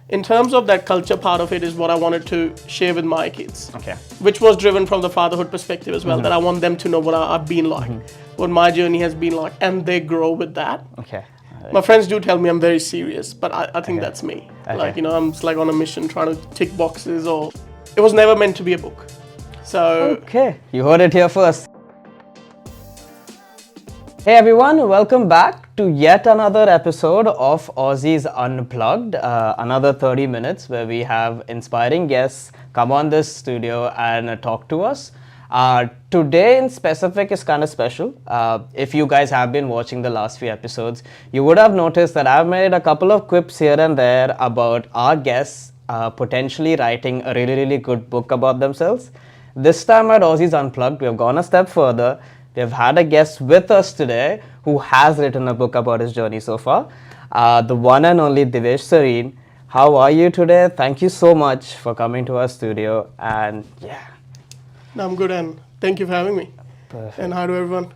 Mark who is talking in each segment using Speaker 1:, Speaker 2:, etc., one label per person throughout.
Speaker 1: in terms of that culture part of it is what I wanted to share with my kids.
Speaker 2: Okay.
Speaker 1: Which was driven from the fatherhood perspective as well, that I want them to know what I've been like, what my journey has been like, and they grow with that.
Speaker 2: Okay.
Speaker 1: My friends do tell me I'm very serious, but I think that's me.
Speaker 2: Okay.
Speaker 1: Like, I'm just like on a mission trying to tick boxes, or it was never meant to be a book. So.
Speaker 2: Okay, you heard it here first. Hey everyone, welcome back to yet another episode of Aussizz Unplugged. Another 30 minutes where we have inspiring guests come on this studio and talk to us. Today in specific is kind of special. If you guys have been watching the last few episodes, you would have noticed that I've made a couple of quips here and there about our guests potentially writing a really good book about themselves. This time at Aussizz Unplugged, we have gone a step further. We have had a guest with us today who has written a book about his journey so far. The one and only Divesh Sareen. How are you today? Thank you so much for coming to our studio. And yeah.
Speaker 1: No, I'm good, and thank you for having me.
Speaker 2: Perfect.
Speaker 1: And hi to everyone.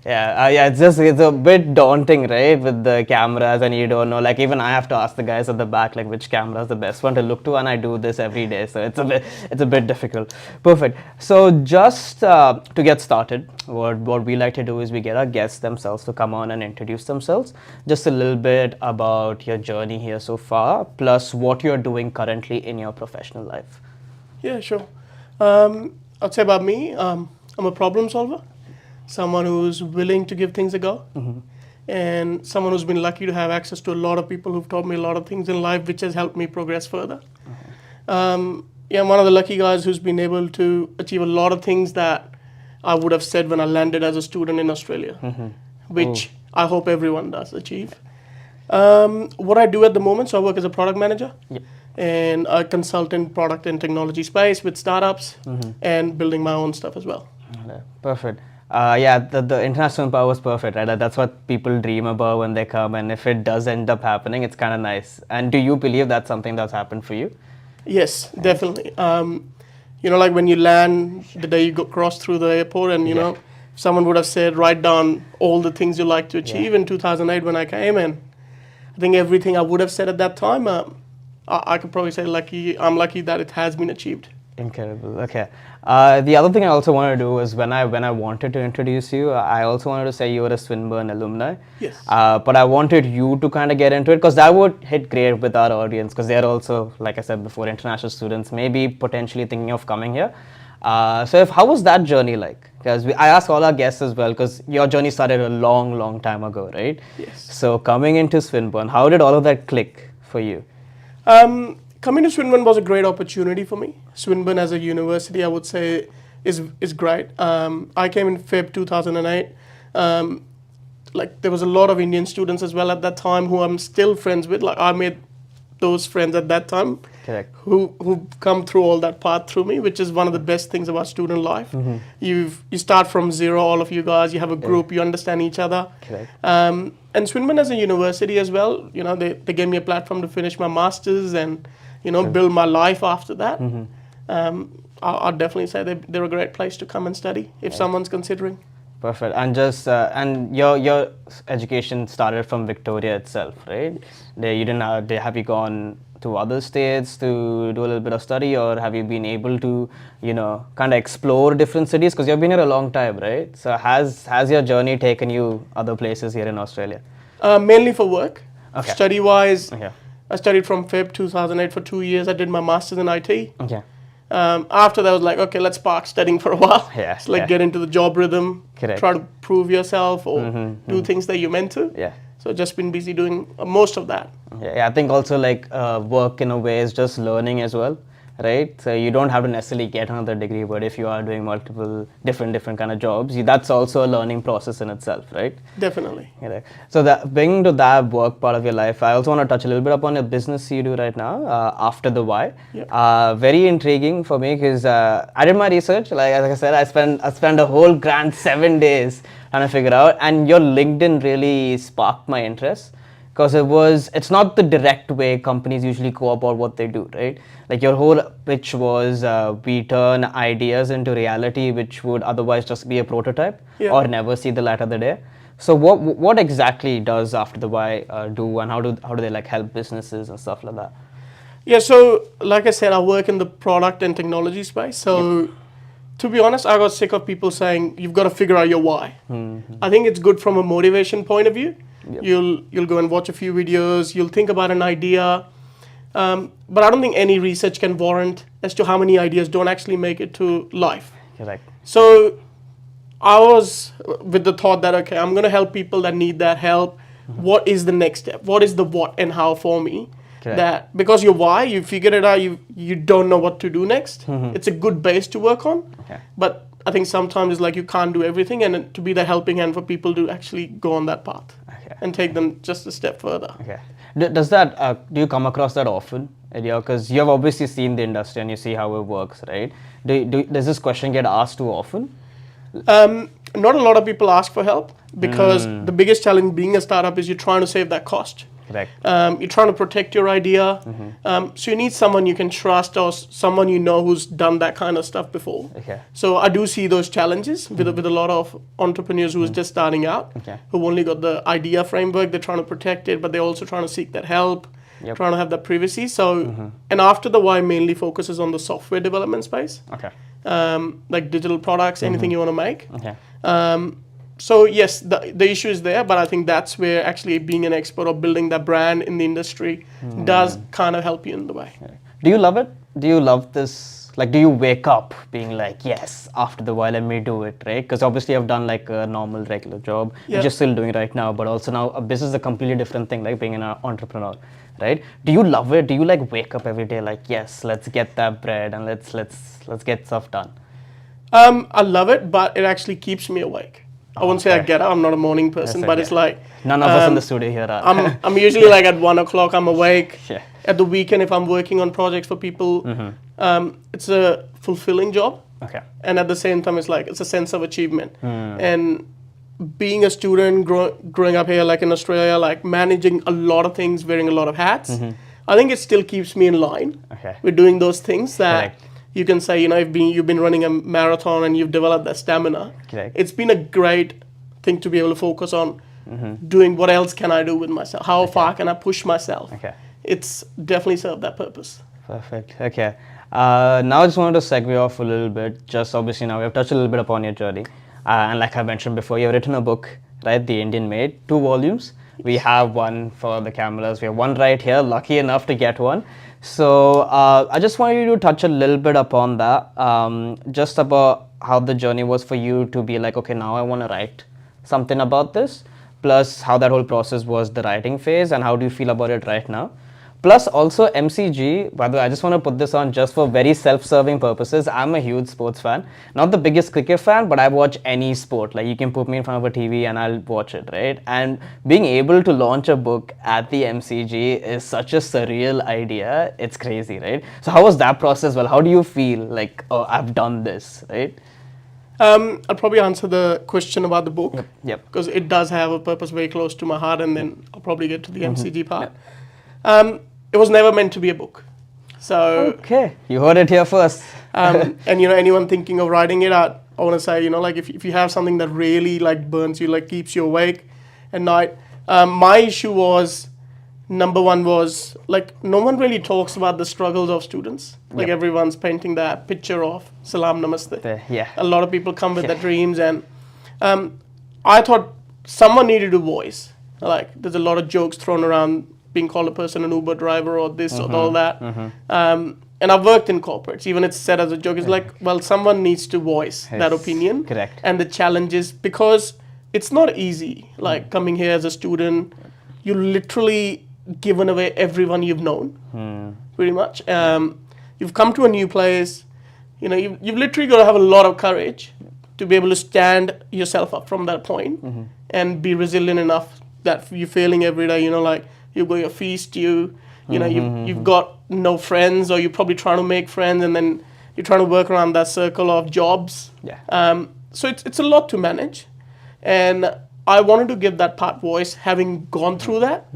Speaker 2: Yeah, it's a bit daunting, right, with the cameras, and you don't know, like even I have to ask the guys at the back, like which camera is the best one to look to, and I do this every day, so it's a bit difficult. Perfect. So just to get started, what we like to do is we get our guests themselves to come on and introduce themselves, just a little bit about your journey here so far, plus what you're doing currently in your professional life.
Speaker 1: Yeah, sure. I'd say about me, I'm a problem solver. Someone who's willing to give things a go, and someone who's been lucky to have access to a lot of people who've taught me a lot of things in life, which has helped me progress further. I'm one of the lucky guys who's been able to achieve a lot of things that I would have said when I landed as a student in Australia, which I hope everyone does achieve. What I do at the moment, so I work as a product manager, and I consult in product and technology space with startups, and building my own stuff as well.
Speaker 2: Okay, perfect. The international power was perfect, right? That's what people dream about when they come, and if it does end up happening, it's kind of nice. And do you believe that's something that's happened for you?
Speaker 1: Yes, definitely. Like when you land, the day you cross through the airport, and someone would have said, write down all the things you like to achieve in 2008 when I came, and I think everything I would have said at that time, I could probably say I'm lucky that it has been achieved.
Speaker 2: Incredible. Okay. The other thing I also wanted to do is when I wanted to introduce you, I also wanted to say you were a Swinburne alumni.
Speaker 1: Yes.
Speaker 2: But I wanted you to kind of get into it because that would hit great with our audience because they're also, like I said before, international students, maybe potentially thinking of coming here. How was that journey like? Because I ask all our guests as well because your journey started a long time ago, right?
Speaker 1: Yes.
Speaker 2: So coming into Swinburne, how did all of that click for you?
Speaker 1: Coming to Swinburne was a great opportunity for me. Swinburne as a university, I would say, is great. I came in Feb 2008. There was a lot of Indian students as well at that time who I'm still friends with. Like I made those friends at that time.
Speaker 2: Correct.
Speaker 1: Who come through all that path through me, which is one of the best things about student life. You start from zero, all of you guys. You have a group. You understand each other.
Speaker 2: Correct.
Speaker 1: And Swinburne as a university as well. They gave me a platform to finish my masters and build my life after that. I'd definitely say they're a great place to come and study if someone's considering.
Speaker 2: Perfect. And just and your education started from Victoria itself, right? Yes. Have you gone to other states to do a little bit of study, or have you been able to kind of explore different cities because you've been here a long time, right? So has your journey taken you other places here in Australia?
Speaker 1: Mainly for work.
Speaker 2: Okay.
Speaker 1: Study wise.
Speaker 2: Okay.
Speaker 1: I studied from Feb 2008 for 2 years. I did my master's in IT.
Speaker 2: Okay.
Speaker 1: After that, I was like, okay, let's park studying for a while.
Speaker 2: Yeah.
Speaker 1: Get into the job rhythm.
Speaker 2: Correct.
Speaker 1: Try to prove yourself or do things that you're meant to.
Speaker 2: Yeah.
Speaker 1: So just been busy doing most of that.
Speaker 2: Yeah, I think also work in a way is just learning as well, right? So you don't have to necessarily get another degree, but if you are doing multiple different kind of jobs, that's also a learning process in itself, right?
Speaker 1: Definitely.
Speaker 2: Yeah. So bringing to that work part of your life, I also want to touch a little bit upon your business you do right now, After the Why.
Speaker 1: Yep.
Speaker 2: Very intriguing for me because I did my research. Like I said, I spent a whole grand 7 days trying to figure out, and your LinkedIn really sparked my interest. Because it's not the direct way companies usually go about what they do, right? Like your whole pitch was we turn ideas into reality, which would otherwise just be a prototype or never see the light of the day. So what exactly does After the Why do, and how do they help businesses and stuff like that?
Speaker 1: Yeah, so like I said, I work in the product and technology space. So to be honest, I got sick of people saying you've got to figure out your why. I think it's good from a motivation point of view.
Speaker 2: Yep.
Speaker 1: You'll go and watch a few videos. You'll think about an idea, but I don't think any research can warrant as to how many ideas don't actually make it to life.
Speaker 2: Correct.
Speaker 1: So I was with the thought that okay, I'm going to help people that need that help. What is the next step? What is the what and how for me?
Speaker 2: Correct.
Speaker 1: That because your why, you figured it out, you don't know what to do next. It's a good base to work on.
Speaker 2: Okay.
Speaker 1: But I think sometimes it's like you can't do everything, and to be the helping hand for people to actually go on that path
Speaker 2: Okay.
Speaker 1: and take them just a step further.
Speaker 2: Okay. Does that do you come across that often, Edia? Because you have obviously seen the industry and you see how it works, right? Does this question get asked too often?
Speaker 1: Not a lot of people ask for help because the biggest challenge being a startup is you're trying to save that cost.
Speaker 2: Correct.
Speaker 1: You're trying to protect your idea. So you need someone you can trust or someone you know who's done that kind of stuff before.
Speaker 2: Okay.
Speaker 1: So I do see those challenges with a lot of entrepreneurs who are just starting out,
Speaker 2: Okay.
Speaker 1: who've only got the idea framework. They're trying to protect it, but they're also trying to seek that help,
Speaker 2: Yep.
Speaker 1: trying to have that privacy. So, and after the why mainly focuses on the software development space,
Speaker 2: Okay.
Speaker 1: like digital products, anything you want to make.
Speaker 2: Okay.
Speaker 1: So yes, the issue is there, but I think that's where actually being an expert or building that brand in the industry does kind of help you in the way.
Speaker 2: Do you love it? Do you love this? Like, do you wake up being like, yes, after the while, let me do it, right? Because obviously I've done like a normal, regular job, which you're still doing right now, but also now a business is a completely different thing, like being an entrepreneur, right? Do you love it? Do you like wake up every day like, yes, let's get that bread and let's get stuff done?
Speaker 1: I love it, but it actually keeps me awake. I won't say I get up. I'm not a morning person, but it's like
Speaker 2: none of us in the studio here are.
Speaker 1: I'm usually like at 1 o'clock. I'm awake.
Speaker 2: Yeah.
Speaker 1: At the weekend, if I'm working on projects for people, it's a fulfilling job.
Speaker 2: Okay.
Speaker 1: And at the same time, it's a sense of achievement. And being a student, growing up here, like in Australia, like managing a lot of things, wearing a lot of hats, I think it still keeps me in line
Speaker 2: Okay.
Speaker 1: with doing those things that.
Speaker 2: Correct.
Speaker 1: You can say, you've been running a marathon and you've developed that stamina.
Speaker 2: Correct.
Speaker 1: It's been a great thing to be able to focus on doing what else can I do with myself? How far can I push myself?
Speaker 2: Okay.
Speaker 1: It's definitely served that purpose.
Speaker 2: Perfect. Okay. Now I just wanted to segue off a little bit. Just obviously now we have touched a little bit upon your journey. And like I mentioned before, you've written a book, right? The Indian Made, 2 volumes. We have one for the cameras. We have one right here. Lucky enough to get one. So I just wanted you to touch a little bit upon that, just about how the journey was for you to be like, okay, now I want to write something about this, plus how that whole process was, the writing phase, and how do you feel about it right now. Plus also MCG, by the way, I just want to put this on just for very self-serving purposes. I'm a huge sports fan. Not the biggest cricket fan, but I watch any sport. Like you can put me in front of a TV and I'll watch it, right? And being able to launch a book at the MCG is such a surreal idea. It's crazy, right? So how was that process? Well, how do you feel like, oh, I've done this, right?
Speaker 1: I'll probably answer the question about the book.
Speaker 2: Yep.
Speaker 1: Because it does have a purpose very close to my heart, and then I'll probably get to the MCG part. It was never meant to be a book. So
Speaker 2: Okay, you heard it here first.
Speaker 1: and anyone thinking of writing it out, I want to say, like if you have something that really like burns you, like keeps you awake at night. My issue was, number one was like no one really talks about the struggles of students. Like everyone's painting that picture of Salam Namaste.
Speaker 2: Yeah.
Speaker 1: A lot of people come with their dreams, and I thought someone needed a voice. Like there's a lot of jokes thrown around being called a person an Uber driver or this or all that. And I've worked in corporates. Even it's said as a joke. It's like, well, someone needs to voice that opinion.
Speaker 2: Correct.
Speaker 1: And the challenges, because it's not easy. Like coming here as a student, you're literally given away everyone you've known, pretty much. You've come to a new place. You've literally got to have a lot of courage to be able to stand yourself up from that point and be resilient enough that you're failing every day. Like you've got your feast, you've got no friends, or you're probably trying to make friends, and then you're trying to work around that circle of jobs.
Speaker 2: Yeah.
Speaker 1: So it's a lot to manage, and I wanted to give that part voice, having gone through that.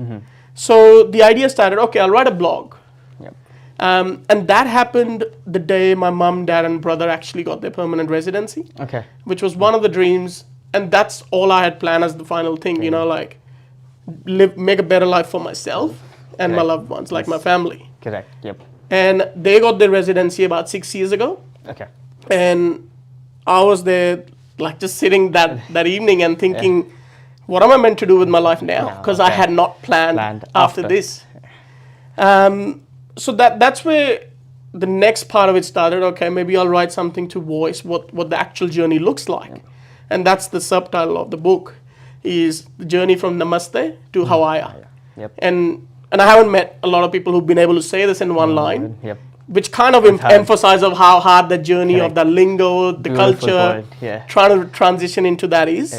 Speaker 1: So the idea started, okay, I'll write a blog.
Speaker 2: Yep.
Speaker 1: And that happened the day my mum, dad, and brother actually got their permanent residency.
Speaker 2: Okay.
Speaker 1: Which was one of the dreams, and that's all I had planned as the final thing. Like make a better life for myself and my loved ones, like my family.
Speaker 2: Correct. Yep.
Speaker 1: And they got their residency about 6 years ago.
Speaker 2: Okay.
Speaker 1: And I was there, like just sitting that evening and thinking, what am I meant to do with my life now? Because I had not planned after this. So that's where the next part of it started. Okay, maybe I'll write something to voice what the actual journey looks like. And that's the subtitle of the book, is the journey from Namaste to Hawaii.
Speaker 2: Yep.
Speaker 1: And I haven't met a lot of people who've been able to say this in one line.
Speaker 2: Yep.
Speaker 1: Which kind of emphasizes of how hard the journey of the lingo, the culture, trying to transition into that is.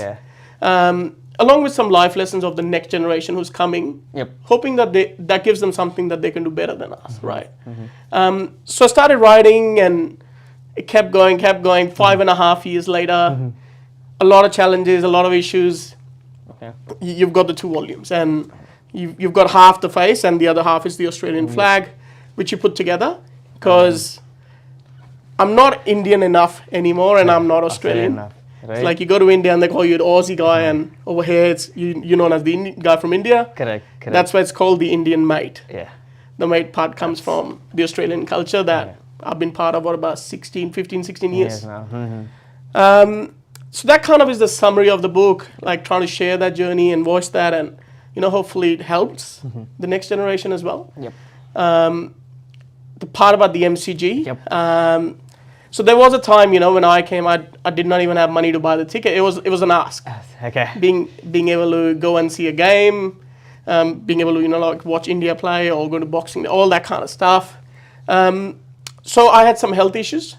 Speaker 1: Along with some life lessons of the next generation who's coming, hoping that that gives them something that they can do better than us, right? So I started writing, and it kept going. 5.5 years later, a lot of challenges, a lot of issues. You've got the 2 volumes, and you've got half the face, and the other half is the Australian flag, which you put together. Because I'm not Indian enough anymore, and I'm not Australian.
Speaker 2: Right?
Speaker 1: It's like you go to India and they call you an Aussie guy, and over here it's you're known as the Indian guy from India.
Speaker 2: Correct.
Speaker 1: That's why it's called the Indian mate.
Speaker 2: Yeah.
Speaker 1: The mate part comes from the Australian culture that I've been part of for about 15, 16 years.
Speaker 2: Now.
Speaker 1: So that kind of is the summary of the book, like trying to share that journey and voice that, and hopefully it helps the next generation as well.
Speaker 2: Yep.
Speaker 1: The part about the MCG. So there was a time, when I came, I did not even have money to buy the ticket. It was an ask.
Speaker 2: Okay.
Speaker 1: Being able to go and see a game, being able to like watch India play or go to boxing, all that kind of stuff. So I had some health issues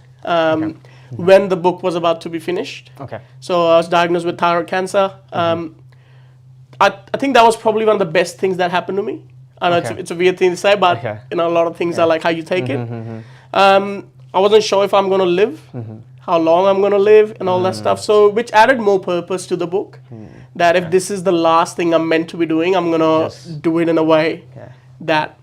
Speaker 1: when the book was about to be finished.
Speaker 2: Okay.
Speaker 1: So I was diagnosed with thyroid cancer. I think that was probably one of the best things that happened to me. I know it's a weird thing to say, but a lot of things are like how you take it. I wasn't sure if I'm going to live, how long I'm going to live, and all that stuff. So, which added more purpose to the book. That if this is the last thing I'm meant to be doing, I'm going to do it in a way that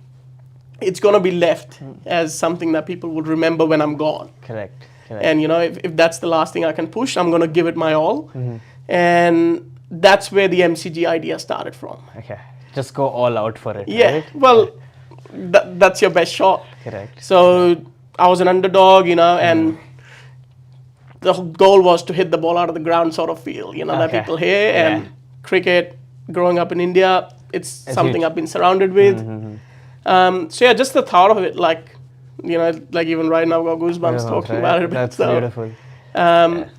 Speaker 1: it's going to be left as something that people will remember when I'm gone.
Speaker 2: Correct.
Speaker 1: And if that's the last thing I can push, I'm going to give it my all. And that's where the MCG idea started from.
Speaker 2: Okay. Just go all out for it.
Speaker 1: Yeah.
Speaker 2: Right?
Speaker 1: Well, that's your best shot.
Speaker 2: Correct.
Speaker 1: So I was an underdog, and the goal was to hit the ball out of the ground sort of feel, that people hear. And cricket, growing up in India, it's something huge. I've been surrounded with. So just the thought of it, like even right now I've got goosebumps talking about it.
Speaker 2: That's beautiful.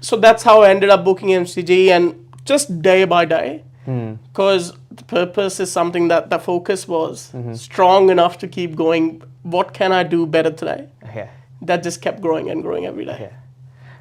Speaker 1: So that's how I ended up booking MCG, and just day by day, because the purpose is something that the focus was strong enough to keep going. What can I do better today? That just kept growing and growing every day.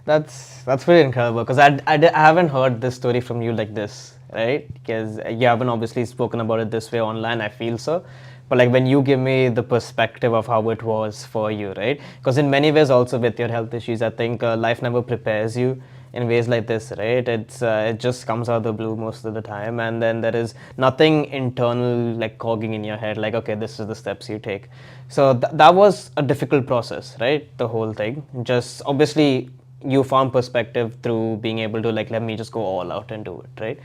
Speaker 2: That's pretty incredible, because I haven't heard this story from you like this, right? Because you haven't obviously spoken about it this way online, I feel so. But like when you give me the perspective of how it was for you, right? Because in many ways also with your health issues, I think life never prepares you in ways like this, right? It just comes out of the blue most of the time, and then there is nothing internal like cogging in your head, like, okay, this is the steps you take. So that was a difficult process, right? The whole thing. Just obviously you found perspective through being able to like, let me just go all out and do it, right?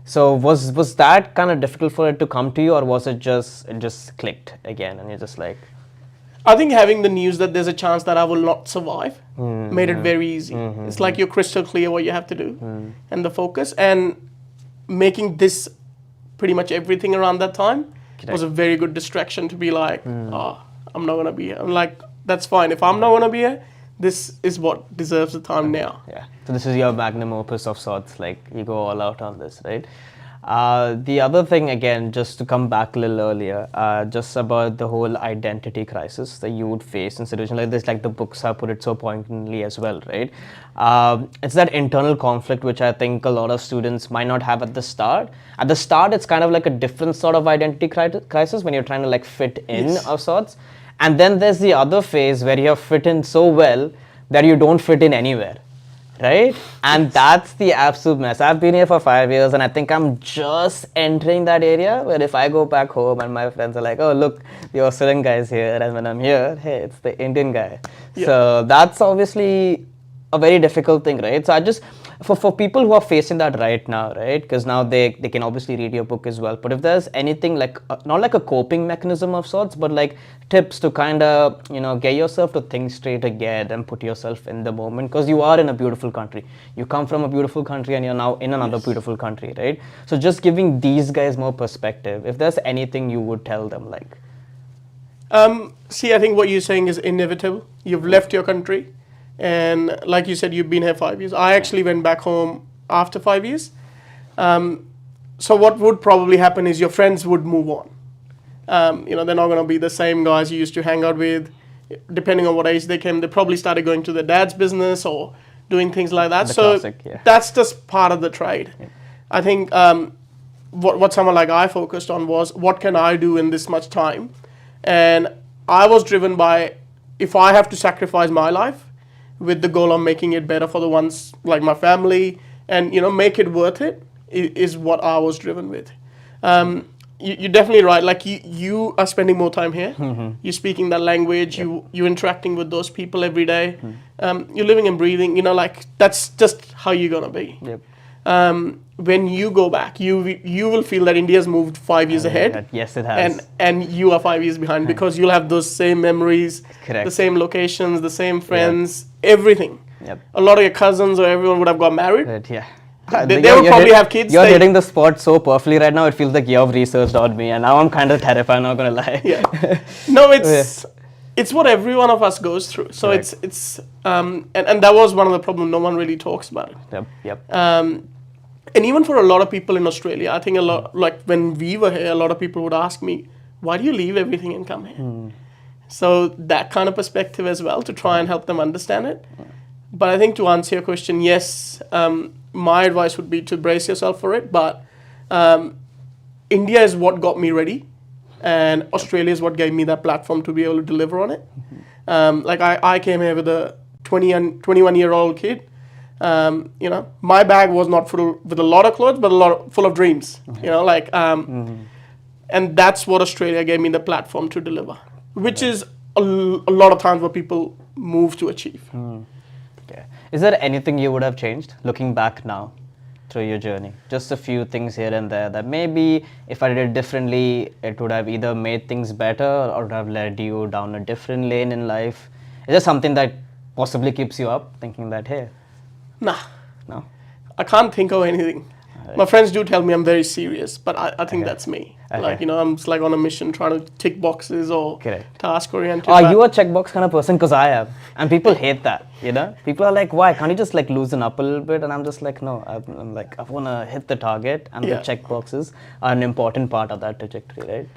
Speaker 2: So was that kind of difficult for it to come to you, or was it just clicked again and you're just like?
Speaker 1: I think having the news that there's a chance that I will not survive made it very easy. It's like you're crystal clear what you have to do and the focus, and making this pretty much everything around that time was a very good distraction to be like, I'm not going to be here. I'm like, that's fine. If I'm not going to be here, this is what deserves the time now.
Speaker 2: Yeah. So this is your magnum opus of sorts, like you go all out on this, right? The other thing, again, just to come back a little earlier, just about the whole identity crisis that you would face in situations like this, like the books have put it so poignantly as well, right? It's that internal conflict which I think a lot of students might not have at the start. At the start, it's kind of like a different sort of identity crisis when you're trying to like fit in of sorts. And then there's the other phase where you have fit in so well that you don't fit in anywhere. Right? And that's the absolute mess. I've been here for 5 years, and I think I'm just entering that area where if I go back home and my friends are like, oh, look, the Australian guy is here, and when I'm here, hey, it's the Indian guy. So that's obviously a very difficult thing, right? So I just, for people who are facing that right now, right? Because now they can obviously read your book as well. But if there's anything like, not like a coping mechanism of sorts, but like tips to kind of, get yourself to think straight again and put yourself in the moment, because you are in a beautiful country. You come from a beautiful country and you're now in another beautiful country, right? So just giving these guys more perspective, if there's anything you would tell them, like.
Speaker 1: See, I think what you're saying is inevitable. You've left your country. And like you said, you've been here 5 years. I actually went back home after 5 years. So what would probably happen is your friends would move on. They're not going to be the same guys you used to hang out with. Depending on what age they came, they probably started going to their dad's business or doing things like that. That's just part of the trade. Yeah. I think what someone like I focused on was, what can I do in this much time? And I was driven by, if I have to sacrifice my life with the goal of making it better for the ones like my family, and make it worth it, is what I was driven with. You're definitely right. Like you are spending more time here. Mm-hmm. You're speaking that language. Yep. You're interacting with those people every day. You're living and breathing. Like that's just how you're gonna be. Yep. When you go back, you will feel that India's moved 5 years ahead.
Speaker 2: Yes, it has.
Speaker 1: And you are 5 years behind, because you'll have those same memories,
Speaker 2: correct,
Speaker 1: the same locations, the same friends, everything. Yep. A lot of your cousins or everyone would have got married.
Speaker 2: Right, yeah.
Speaker 1: They would probably have kids.
Speaker 2: You're hitting the spot so perfectly right now. It feels like you've researched on me, and now I'm kind of terrified. Not gonna lie.
Speaker 1: Yeah. No, it's what every one of us goes through. So correct. it's and that was one of the problems. No one really talks about it.
Speaker 2: Yep.
Speaker 1: And even for a lot of people in Australia, I think a lot, like when we were here, a lot of people would ask me, why do you leave everything and come here? So that kind of perspective as well, to try and help them understand it. But I think to answer your question, yes, my advice would be to brace yourself for it. But India is what got me ready, and Australia is what gave me that platform to be able to deliver on it. Like I came here with a 21-year-old kid. My bag was not full with a lot of clothes, but full of dreams. And that's what Australia gave me the platform to deliver, which is a lot of times what people move to achieve.
Speaker 2: Okay. Is there anything you would have changed looking back now through your journey? Just a few things here and there that maybe if I did it differently, it would have either made things better or would have led you down a different lane in life. Is there something that possibly keeps you up thinking that, hey?
Speaker 1: Nah.
Speaker 2: No?
Speaker 1: I can't think of anything. Right. My friends do tell me I'm very serious, but I think that's me. Okay. Like, I'm just like on a mission trying to tick boxes or task oriented.
Speaker 2: Are you a checkbox kind of person? Because I am. And people hate that, People are like, why? Can't you just like loosen up a little bit? And I'm just like, no, I'm like, I want to hit the target, and the checkboxes are an important part of that trajectory, right?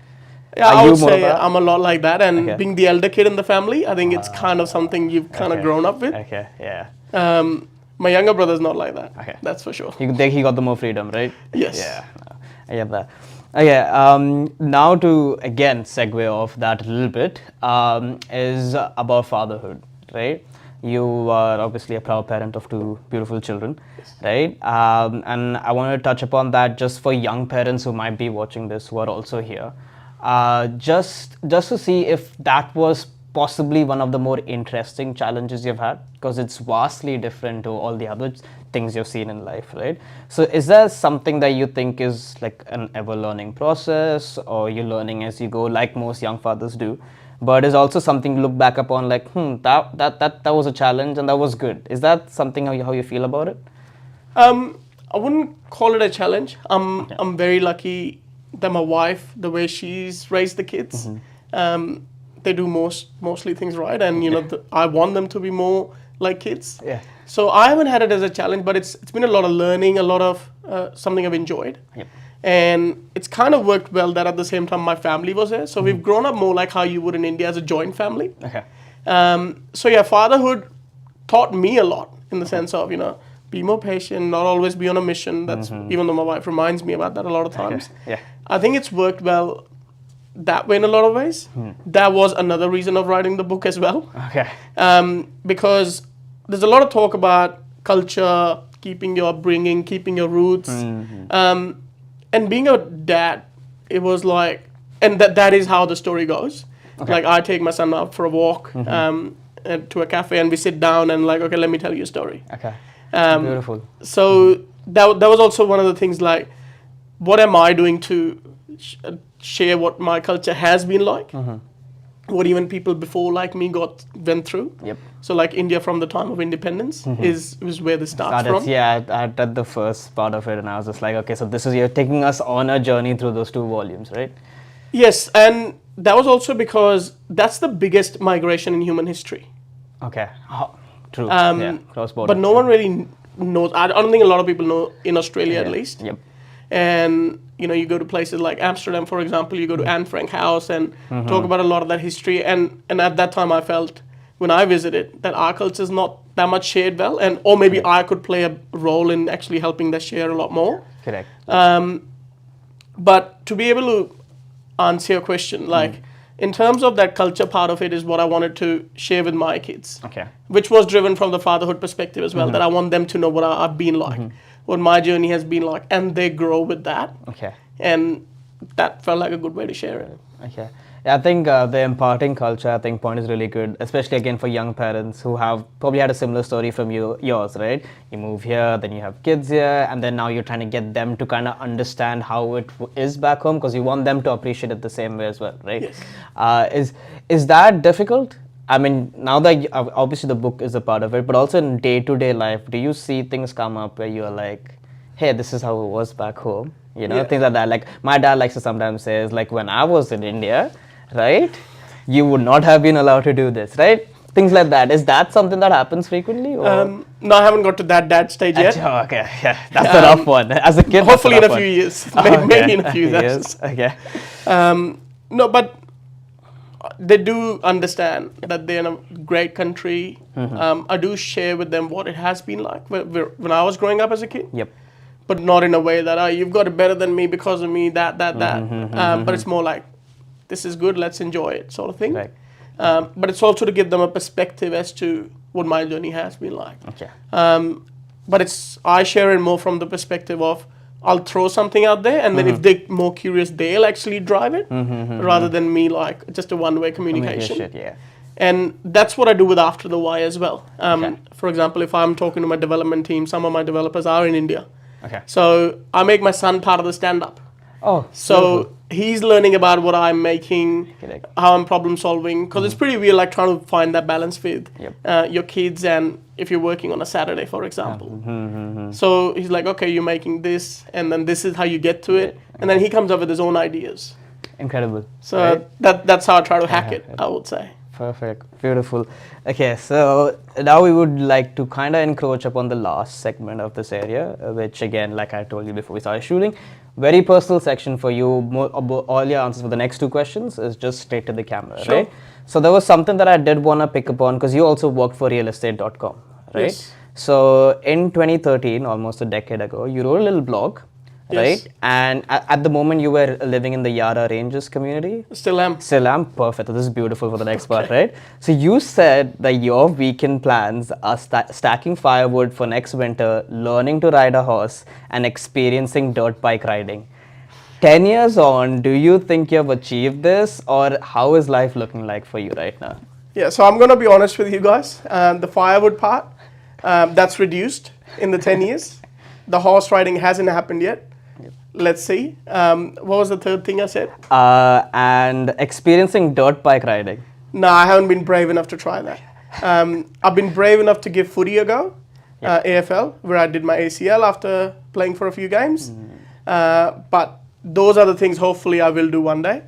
Speaker 1: Yeah, I would say I'm a lot like that. And being the elder kid in the family, I think it's kind of something you've kind of grown up with.
Speaker 2: Okay, yeah.
Speaker 1: My younger brother's not like that. Okay. That's for sure.
Speaker 2: He got the more freedom, right?
Speaker 1: Yes.
Speaker 2: Yeah, I get that. Okay, now to again segue off that a little bit, is about fatherhood, right? You are obviously a proud parent of 2 beautiful children, right? And I want to touch upon that just for young parents who might be watching this, who are also here, just to see if that was possibly one of the more interesting challenges you've had, because it's vastly different to all the other things you've seen in life, right? So is there something that you think is like an ever learning process, or you're learning as you go, like most young fathers do, but is also something you look back upon like, that was a challenge and that was good? Is that something how you feel about it?
Speaker 1: I wouldn't call it a challenge. I'm very lucky that my wife, the way she's raised the kids, they do mostly things right, and I want them to be more like kids. Yeah. So I haven't had it as a challenge, but it's been a lot of learning, a lot of something I've enjoyed. Yep. And it's kind of worked well that at the same time my family was here. So we've grown up more like how you would in India as a joint family. Okay. Fatherhood taught me a lot in the sense of, be more patient, not always be on a mission. That's even though my wife reminds me about that a lot of times. Okay. Yeah. I think it's worked well that way in a lot of ways. That was another reason of writing the book as well. Okay. Because there's a lot of talk about culture, keeping your upbringing, keeping your roots. And being a dad, it was like, and that is how the story goes. Okay. Like I take my son out for a walk, to a cafe and we sit down and like, okay, let me tell you a story.
Speaker 2: Okay.
Speaker 1: Um,
Speaker 2: Beautiful.
Speaker 1: So that was also one of the things, like, what am I doing to share what my culture has been like? What even people before like me went through.
Speaker 2: Yep.
Speaker 1: So like India from the time of independence is where this starts from.
Speaker 2: Yeah, I read the first part of it and I was just like, okay, so this is, you're taking us on a journey through those 2 volumes, right?
Speaker 1: Yes, and that was also because that's the biggest migration in human history.
Speaker 2: Okay. True. Yeah, cross-border.
Speaker 1: But no one really knows. I don't think a lot of people know in Australia at least.
Speaker 2: Yep.
Speaker 1: And you go to places like Amsterdam, for example, you go to Anne Frank House and talk about a lot of that history. And at that time, I felt when I visited that our culture is not that much shared well, or maybe I could play a role in actually helping that share a lot more.
Speaker 2: Correct.
Speaker 1: But to be able to answer your question, like in terms of that culture part of it, is what I wanted to share with my kids.
Speaker 2: Okay.
Speaker 1: Which was driven from the fatherhood perspective as well, that I want them to know what I've been like, what my journey has been like, and they grow with that.
Speaker 2: Okay.
Speaker 1: And that felt like a good way to share it.
Speaker 2: Okay. Yeah, I think the imparting culture, I think, point is really good, especially again for young parents who have probably had a similar story from yours, right? You move here, then you have kids here, and then now you're trying to get them to kind of understand how it is back home, because you want them to appreciate it the same way as well, right?
Speaker 1: Yes.
Speaker 2: Is that difficult? I mean, now that obviously the book is a part of it, but also in day-to-day life, do you see things come up where you're like, hey, this is how it was back home? You know, things like that. Like my dad likes to sometimes say, like when I was in India, right, you would not have been allowed to do this, right? Things like that. Is that something that happens frequently? Or?
Speaker 1: No, I haven't got to that dad stage yet.
Speaker 2: Okay, yeah, that's a rough one. As a kid,
Speaker 1: hopefully in a few years, maybe in a few years.
Speaker 2: Okay.
Speaker 1: No, but they do understand that they're in a great country. I do share with them what it has been like when I was growing up as a kid.
Speaker 2: Yep.
Speaker 1: But not in a way that you've got it better than me because of me, that. But it's more like, this is good, let's enjoy it, sort of thing.
Speaker 2: Right.
Speaker 1: But it's also to give them a perspective as to what my journey has been like.
Speaker 2: Okay.
Speaker 1: But I share it more from the perspective of, I'll throw something out there, and then if they're more curious, they'll actually drive it, rather than me like just a one-way communication.
Speaker 2: Yeah.
Speaker 1: And that's what I do with After the Why as well. For example, if I'm talking to my development team, some of my developers are in India.
Speaker 2: Okay.
Speaker 1: So I make my son part of the stand-up.
Speaker 2: Oh.
Speaker 1: So
Speaker 2: beautiful.
Speaker 1: he's learning about what I'm making, how I'm problem solving, because it's pretty weird, like trying to find that balance with your kids and if you're working on a Saturday, for example. So he's like, okay, you're making this, and then this is how you get to it, and then he comes up with his own ideas.
Speaker 2: Incredible.
Speaker 1: So that's how I try to hack it, I would say.
Speaker 2: Perfect. Beautiful. Okay, so now we would like to kind of encroach upon the last segment of this area, which again, like I told you before we started shooting, very personal section for you. All your answers for the next 2 questions is just straight to the camera,
Speaker 1: Sure.
Speaker 2: right? So there was something that I did want to pick up on, because you also worked for realestate.com, right?
Speaker 1: Yes.
Speaker 2: So in 2013, almost a decade ago, you wrote a little blog, right? And at the moment you were living in the Yarra Ranges community.
Speaker 1: Still am.
Speaker 2: Perfect. This is beautiful for the next part, right? So you said that your weekend plans are stacking firewood for next winter, learning to ride a horse, and experiencing dirt bike riding. 10 years on, do you think you've achieved this, or how is life looking like for you right now?
Speaker 1: Yeah, so I'm going to be honest with you guys. The firewood part, that's reduced in the 10 years. The horse riding hasn't happened yet. Let's see. What was the third thing I said?
Speaker 2: And experiencing dirt bike riding.
Speaker 1: No, I haven't been brave enough to try that. I've been brave enough to give footy a go, AFL, where I did my ACL after playing for a few games. But those are the things hopefully I will do one day.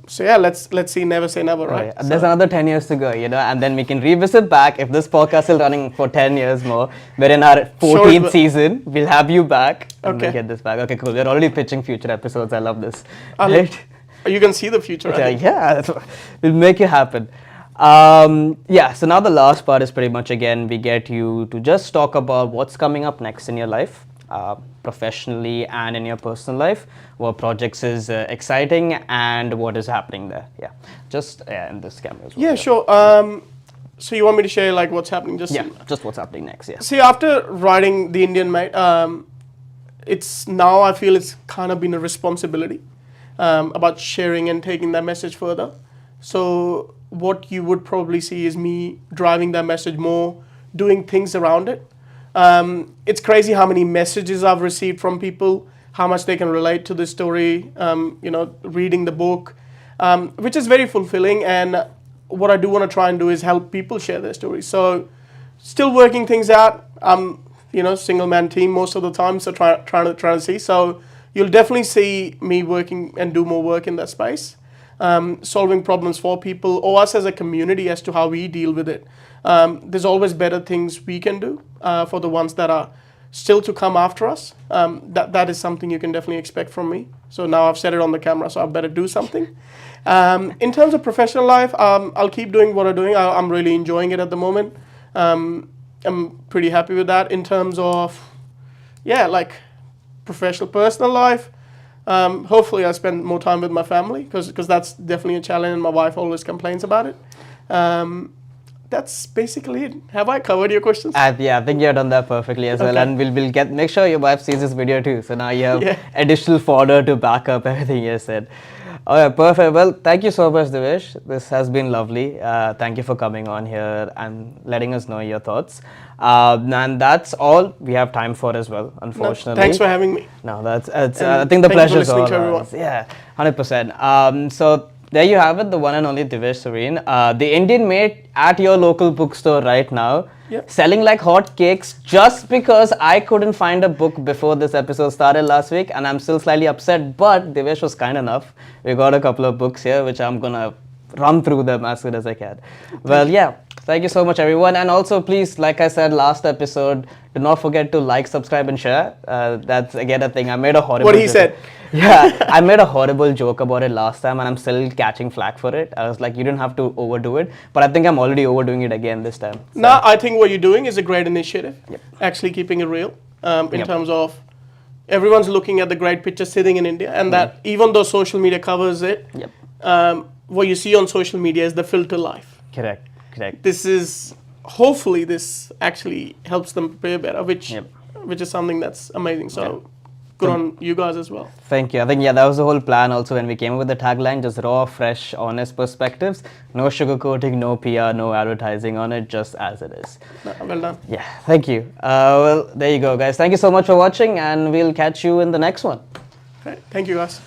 Speaker 1: So yeah, let's see, never say never, right?
Speaker 2: So there's another 10 years to go, and then we can revisit back if this podcast is running for 10 years more. We're in our 14th season. We'll have you back and we'll get this back. Okay, cool. We're already pitching future episodes. I love this. Right?
Speaker 1: You can see the future.
Speaker 2: Yeah, we'll make it happen. So now the last part is pretty much, again, we get you to just talk about what's coming up next in your life. Professionally and in your personal life, what projects is exciting and what is happening there. Just in this camera as well.
Speaker 1: Yeah, sure. So you want me to share like what's happening? Just
Speaker 2: what's happening next.
Speaker 1: See, after writing The Indian Mate, it's now I feel it's kind of been a responsibility about sharing and taking that message further. So what you would probably see is me driving that message more, doing things around it. It's crazy how many messages I've received from people, how much they can relate to the story, reading the book, which is very fulfilling. And what I do want to try and do is help people share their stories. So still working things out. Single man team most of the time, so trying to see. So you'll definitely see me working and do more work in that space, solving problems for people or us as a community as to how we deal with it. There's always better things we can do for the ones that are still to come after us. That is something you can definitely expect from me. So now I've said it on the camera, so I better do something. In terms of professional life, I'll keep doing what I'm doing. I'm really enjoying it at the moment. I'm pretty happy with that. In terms of, professional, personal life, hopefully I spend more time with my family because that's definitely a challenge and my wife always complains about it. That's basically it. Have I covered your questions?
Speaker 2: I think you've done that perfectly as well, and we'll make sure your wife sees this video too. So now you have additional fodder to back up everything you said. All right, perfect. Well, thank you so much, Divesh. This has been lovely. Thank you for coming on here and letting us know your thoughts. And that's all we have time for as well, unfortunately.
Speaker 1: No, thanks for having me.
Speaker 2: No, I think the pleasure is all ours. Yeah, 100%. So there you have it, the one and only Divesh Sareen, the Indian maid at your local bookstore right now, selling like hot cakes just because I couldn't find a book before this episode started last week, and I'm still slightly upset, but Divesh was kind enough. We got a couple of books here, which I'm gonna run through them as soon as I can. Well, yeah, thank you so much, everyone. And also, please, like I said last episode, do not forget to like, subscribe, and share. That's again a thing. I made a horrible
Speaker 1: What he said.
Speaker 2: Yeah, I made a horrible joke about it last time and I'm still catching flack for it. I was like, you didn't have to overdo it, but I think I'm already overdoing it again this time. So.
Speaker 1: No, I think what you're doing is a great initiative. Actually keeping it real in terms of everyone's looking at the great picture sitting in India, and that even though social media covers it, what you see on social media is the filter life.
Speaker 2: Correct.
Speaker 1: Hopefully this actually helps them prepare better, which is something that's amazing. So good on you guys as well.
Speaker 2: Thank you. I think, that was the whole plan also when we came up with the tagline, just raw, fresh, honest perspectives. No sugarcoating, no PR, no advertising on it, just as it is.
Speaker 1: Well done.
Speaker 2: Yeah, thank you. Well, there you go, guys. Thank you so much for watching, and we'll catch you in the next one.
Speaker 1: Right. Thank you, guys.